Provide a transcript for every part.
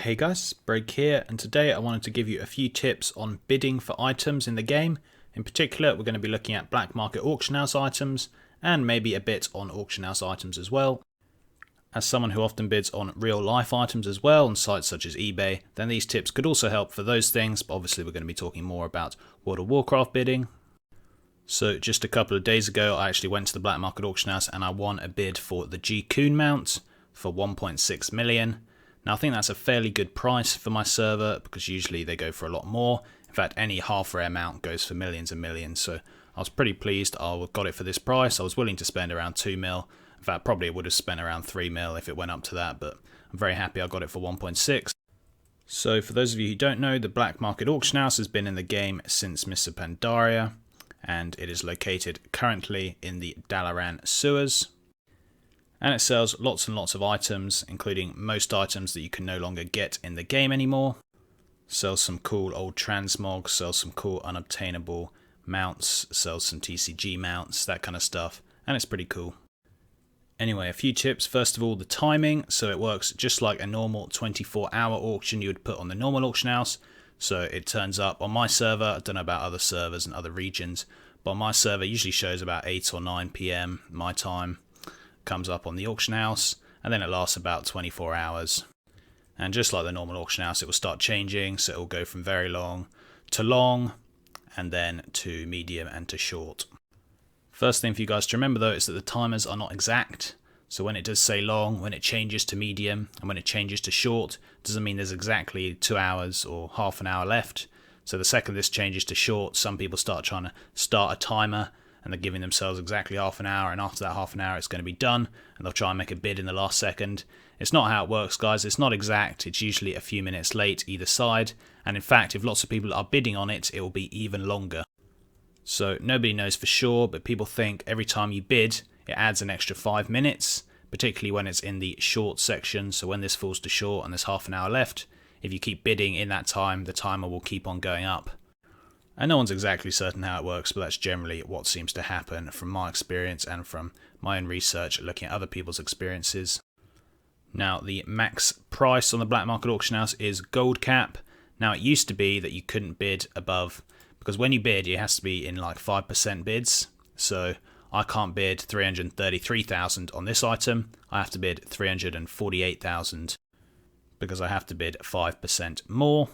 Hey guys, Break here, and today I wanted to give you a few tips on bidding for items in the game. In particular, we're going to be looking at black market auction house items, and maybe a bit on auction house items as well. As someone who often bids on real life items as well on sites such as eBay, then these tips could also help for those things, but obviously we're going to be talking more about World of Warcraft bidding. So just a couple of days ago, I actually went to the black market auction house and I won a bid for the G-Kun mount for 1.6 million. Now I think that's a fairly good price for my server because usually they go for a lot more. In fact, any half rare mount goes for millions and millions, so I was pretty pleased I got it for this price. I was willing to spend around 2 mil. In fact, probably would have spent around 3 mil if it went up to that, but I'm very happy I got it for 1.6. So for those of you who don't know, the black market auction house has been in the game since Mists of Pandaria, and it is located currently in the Dalaran sewers. And it sells lots and lots of items, including most items that you can no longer get in the game anymore. Sells some cool old transmog, sells some cool unobtainable mounts, sells some TCG mounts, that kind of stuff, and it's pretty cool. Anyway, a few tips. First of all, the timing. So it works just like a normal 24-hour auction you would put on the normal auction house. So it turns up on my server. I don't know about other servers and other regions, but on my server it usually shows about 8 or 9 PM my time. Comes up on the auction house, and then it lasts about 24 hours. And just like the normal auction house, it will start changing, so it will go from very long, and then to medium and to short. First thing for you guys to remember though is that the timers are not exact. So when it does say long, when it changes to medium, and when it changes to short, doesn't mean there's exactly 2 hours or half an hour left. So the second this changes to short, some people start trying to start a timer, and they're giving themselves exactly half an hour, and after that half an hour it's going to be done, and they'll try and make a bid in the last second. It's not how it works, guys. It's not exact. It's usually a few minutes late either side, and in fact if lots of people are bidding on it, it will be even longer. So nobody knows for sure, but people think every time you bid it adds an extra 5 minutes, particularly when it's in the short section. So when this falls to short and there's half an hour left, if you keep bidding in that time, the timer will keep on going up. And no one's exactly certain how it works, but that's generally what seems to happen from my experience and from my own research looking at other people's experiences. Now, the max price on the black market auction house is gold cap. Now, it used to be that you couldn't bid above, because when you bid, it has to be in like 5% bids. So I can't bid 333,000 on this item. I have to bid 348,000 because I have to bid 5% more.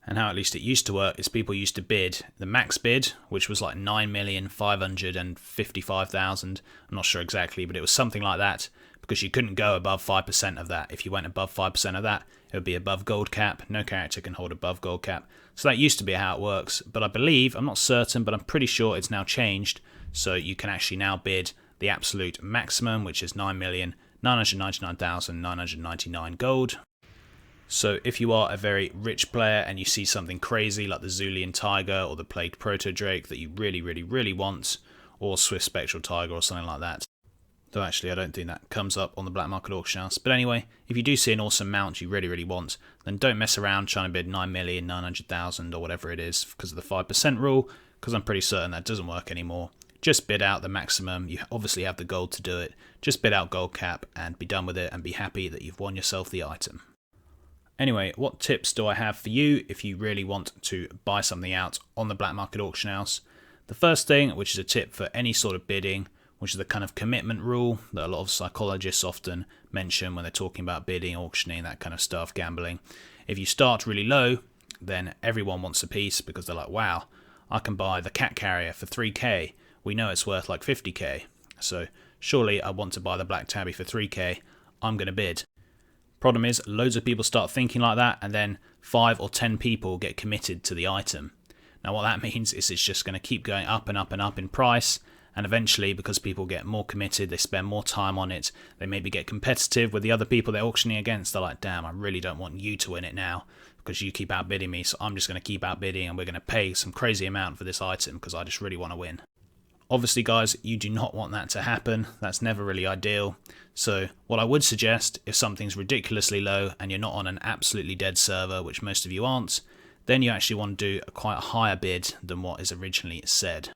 And how at least it used to work is people used to bid the max bid, which was like 9,555,000. I'm not sure exactly, but it was something like that, because you couldn't go above 5% of that. If you went above 5% of that, it would be above gold cap. No character can hold above gold cap. So that used to be how it works, but I believe, I'm not certain, but I'm pretty sure it's now changed. So you can actually now bid the absolute maximum, which is 9,999,999 gold. So if you are a very rich player and you see something crazy like the Zulian Tiger or the Plagued Proto Drake that you really want, or Swift Spectral Tiger or something like that, though actually I don't think that comes up on the black market auction house. But anyway, if you do see an awesome mount you really want, then don't mess around trying to bid 9,900,000 or whatever it is because of the 5% rule, because I'm pretty certain that doesn't work anymore. Just bid out the maximum. You obviously have the gold to do it. Just bid out gold cap and be done with it and be happy that you've won yourself the item. Anyway, what tips do I have for you if you really want to buy something out on the black market auction house? The first thing, which is a tip for any sort of bidding, which is the kind of commitment rule that a lot of psychologists often mention when they're talking about bidding, auctioning, that kind of stuff, gambling. If you start really low, then everyone wants a piece because they're like, wow, I can buy the cat carrier for 3k. We know it's worth like 50k. So surely I want to buy the black tabby for 3k. I'm going to bid. Problem is, loads of people start thinking like that, and then 5 or 10 people get committed to the item. Now what that means is it's just going to keep going up and up and up in price, and eventually, because people get more committed, they spend more time on it, they maybe get competitive with the other people they're auctioning against. They're like, damn, I really don't want you to win it now because you keep outbidding me, so I'm just going to keep outbidding and we're going to pay some crazy amount for this item because I just really want to win. Obviously, guys, you do not want that to happen. That's never really ideal. So what I would suggest, if something's ridiculously low and you're not on an absolutely dead server, which most of you aren't, then you actually want to do quite a higher bid than what is originally said.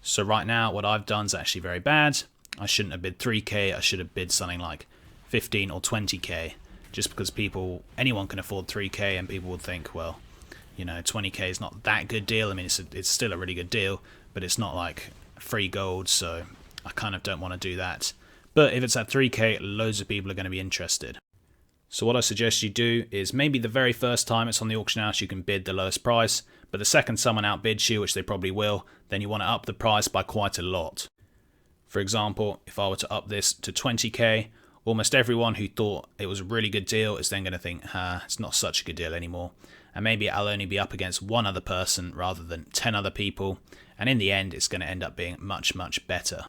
So right now, what I've done is actually very bad. I shouldn't have bid 3k, I should have bid something like 15 or 20k. just because anyone can afford 3k, and people would think, well, you know, 20k is not that good deal. I mean, it's still a really good deal, but it's not like free gold, so I kind of don't want to do that. But if it's at 3k, loads of people are going to be interested. So what I suggest you do is maybe the very first time it's on the auction house you can bid the lowest price, but the second someone outbids you, which they probably will, then you want to up the price by quite a lot. For example, if I were to up this to 20k, almost everyone who thought it was a really good deal is then going to think, it's not such a good deal anymore. And maybe I'll only be up against one other person rather than 10 other people, and in the end it's going to end up being much, much better.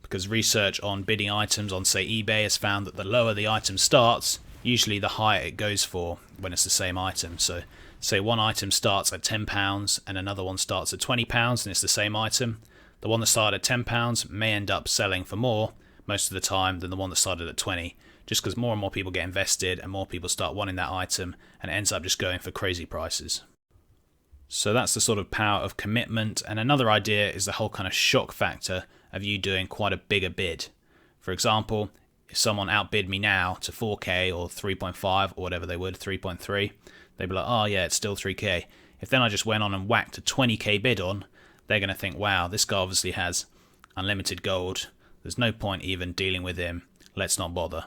Because research on bidding items on, say, eBay has found that the lower the item starts, usually the higher it goes for when it's the same item. So say one item starts at £10 and another one starts at £20 and it's the same item. The one that started at £10 may end up selling for more most of the time than the one that started at 20, just because more and more people get invested and more people start wanting that item, and it ends up just going for crazy prices. So that's the sort of power of commitment. And another idea is the whole kind of shock factor of you doing quite a bigger bid. For example, if someone outbid me now to 4k or 3.5 or whatever they would, 3.3, they'd be like, oh yeah, it's still 3k. If then I just went on and whacked a 20k bid on, they're going to think, wow, this guy obviously has unlimited gold. There's no point even dealing with him. Let's not bother.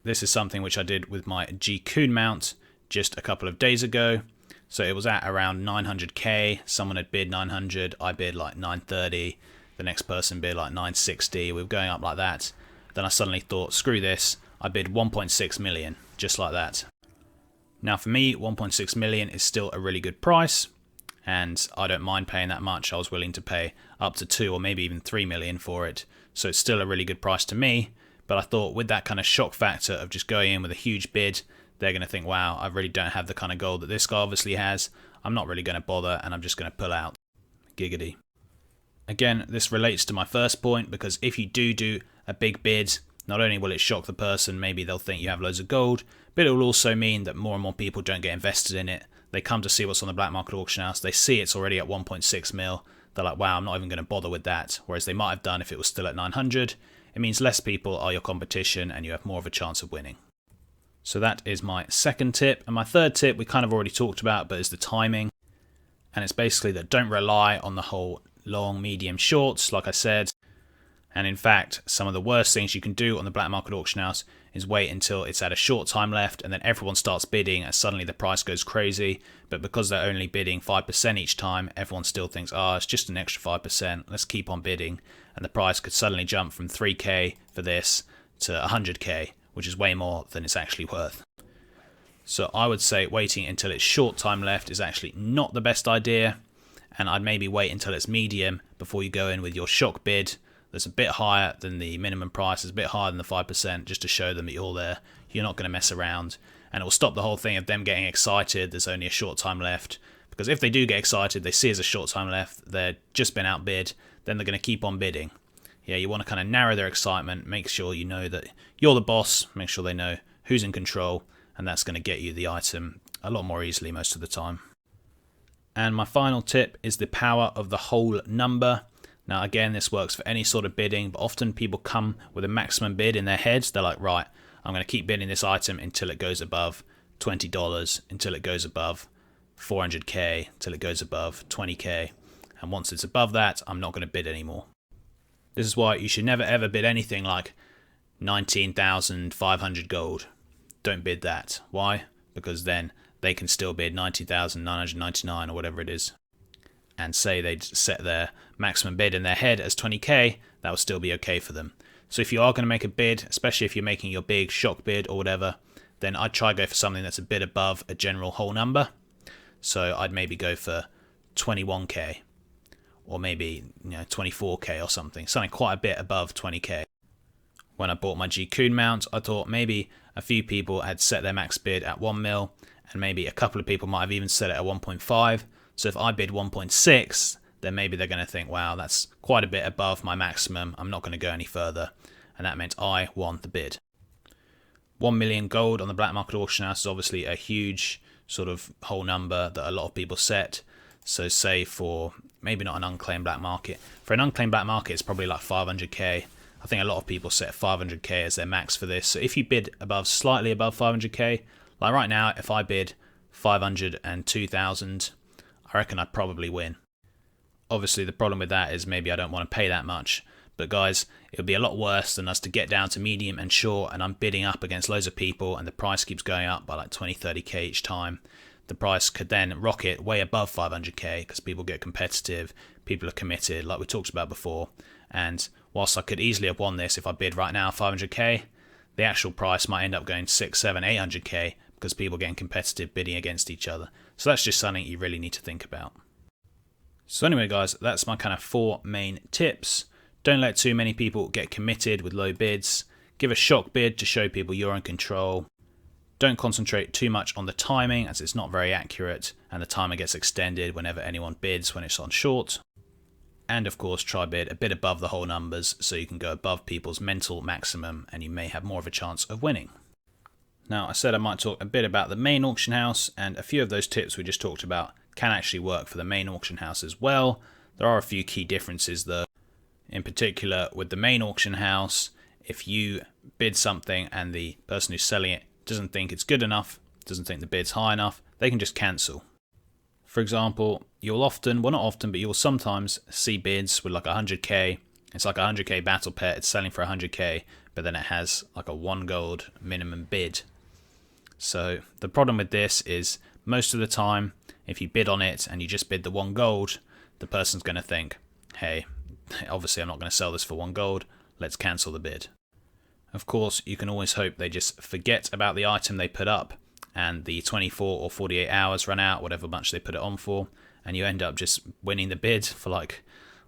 This is something which I did with my G-Kun mount just a couple of days ago. So it was at around 900k. Someone had bid 900. I bid like 930. The next person bid like 960. We were going up like that. Then I suddenly thought, screw this. I bid 1.6 million, just like that. Now for me, 1.6 million is still a really good price, and I don't mind paying that much. I was willing to pay up to 2 or maybe even 3 million for it. So it's still a really good price to me. But I thought with that kind of shock factor of just going in with a huge bid, they're going to think, wow, I really don't have the kind of gold that this guy obviously has. I'm not really going to bother, and I'm just going to pull out. Giggity. Again, this relates to my first point, because if you do a big bid, not only will it shock the person, maybe they'll think you have loads of gold, but it will also mean that more and more people don't get invested in it. They come to see what's on the black market auction house, they see it's already at 1.6 mil, they're like, wow, I'm not even going to bother with that, whereas they might have done if it was still at 900. It means less people are your competition and you have more of a chance of winning. So that is my second tip. And my third tip we kind of already talked about, but is the timing. And it's basically that don't rely on the whole long, medium, shorts, like I said. And in fact, some of the worst things you can do on the black market auction house is wait until it's at a short time left and then everyone starts bidding and suddenly the price goes crazy. But because they're only bidding 5% each time, everyone still thinks, it's just an extra 5%, let's keep on bidding. And the price could suddenly jump from 3k for this to 100k, which is way more than it's actually worth. So I would say waiting until it's short time left is actually not the best idea. And I'd maybe wait until it's medium before you go in with your shock bid that's a bit higher than the minimum price, is a bit higher than the 5%, just to show them that you're there, you're not going to mess around. And it will stop the whole thing of them getting excited, there's only a short time left. Because if they do get excited, they see there's a short time left, they've just been outbid, then they're going to keep on bidding. Yeah, you want to kind of narrow their excitement, make sure you know that you're the boss, make sure they know who's in control, and that's going to get you the item a lot more easily most of the time. And my final tip is the power of the whole number. Now again, this works for any sort of bidding, but often people come with a maximum bid in their heads. They're like, right, I'm going to keep bidding this item until it goes above $20, until it goes above 400k, until it goes above 20k. And once it's above that, I'm not going to bid anymore. This is why you should never ever bid anything like 19,500 gold. Don't bid that. Why? Because then they can still bid 90,999 or whatever it is. And say they'd set their maximum bid in their head as 20k, that will still be okay for them. So if you are going to make a bid, especially if you're making your big shock bid or whatever, then I'd try to go for something that's a bit above a general whole number. So I'd maybe go for 21k or maybe 24k or something quite a bit above 20k. When I bought my G-Kun mount, I thought maybe a few people had set their max bid at 1 mil and maybe a couple of people might have even set it at 1.5. So if I bid 1.6, then maybe they're going to think, wow, that's quite a bit above my maximum, I'm not going to go any further. And that meant I won the bid. 1 million gold on the black market auction house is obviously a huge sort of whole number that a lot of people set. So say for maybe not an unclaimed black market. For an unclaimed black market, it's probably like 500k. I I think a lot of people set 500k as their max for this. So if you bid slightly above 500k, like right now, if I bid 502,000, I reckon I'd probably win. Obviously, the problem with that is maybe I don't want to pay that much. But guys, it would be a lot worse than us to get down to medium and short and I'm bidding up against loads of people and the price keeps going up by like 20, 30k each time. The price could then rocket way above 500k because people get competitive, people are committed, like we talked about before. And whilst I could easily have won this if I bid right now 500k, the actual price might end up going 6, 7, 800k because people are getting competitive bidding against each other. So that's just something you really need to think about. So anyway guys, that's my kind of 4 main tips. Don't let too many people get committed with low bids. Give a shock bid to show people you're in control. Don't concentrate too much on the timing as it's not very accurate and the timer gets extended whenever anyone bids when it's on short. And of course try bid a bit above the whole numbers so you can go above people's mental maximum and you may have more of a chance of winning. Now I said I might talk a bit about the main auction house, and a few of those tips we just talked about can actually work for the main auction house as well. There are a few key differences though. In particular, with the main auction house, if you bid something and the person who's selling it doesn't think it's good enough, doesn't think the bid's high enough, they can just cancel. For example, you'll often, well not often, but you'll sometimes see bids with like 100k. It's like a 100k battle pet, it's selling for 100k, but then it has like a 1 gold minimum bid. So the problem with this is most of the time, if you bid on it and you just bid the 1 gold, the person's going to think, hey, obviously I'm not going to sell this for 1 gold, let's cancel the bid. Of course, you can always hope they just forget about the item they put up and the 24 or 48 hours run out, whatever much they put it on for, and you end up just winning the bid for like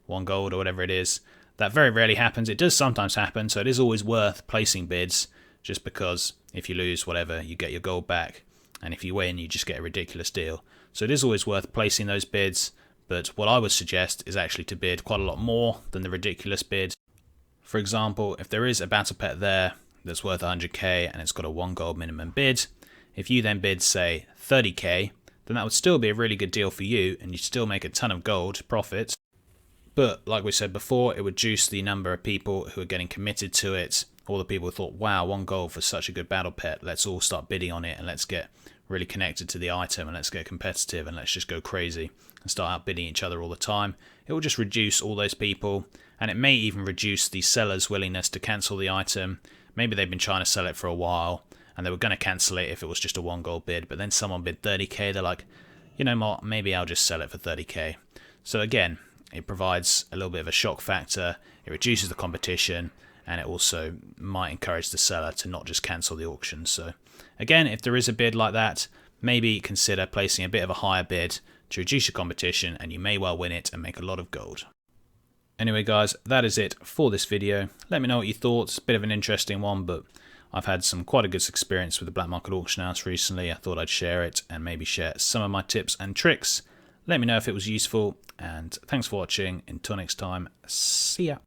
1 gold or whatever it is. That very rarely happens. It does sometimes happen, so it is always worth placing bids just because if you lose whatever, you get your gold back, and if you win, you just get a ridiculous deal. So it is always worth placing those bids. But what I would suggest is actually to bid quite a lot more than the ridiculous bid. For example, if there is a battle pet there that's worth 100k and it's got a 1 gold minimum bid, if you then bid say 30k, then that would still be a really good deal for you and you'd still make a ton of gold profit. But like we said before, it would reduce the number of people who are getting committed to it. All the people who thought, wow, 1 gold for such a good battle pet, let's all start bidding on it and let's get really connected to the item and let's get competitive and let's just go crazy and start outbidding each other all the time. It will just reduce all those people, and it may even reduce the seller's willingness to cancel the item. Maybe they've been trying to sell it for a while and they were going to cancel it if it was just a 1 gold bid, but then someone bid 30k, they're like, you know what, maybe I'll just sell it for 30k. So again, it provides a little bit of a shock factor, it reduces the competition, and it also might encourage the seller to not just cancel the auction. So again, if there is a bid like that, maybe consider placing a bit of a higher bid to reduce your competition and you may well win it and make a lot of gold. Anyway guys, that is it for this video. Let me know what you thought. It's a bit of an interesting one, but I've had quite a good experience with the Black Market Auction House recently. I thought I'd share it and maybe share some of my tips and tricks. Let me know if it was useful, and thanks for watching. Until next time, see ya.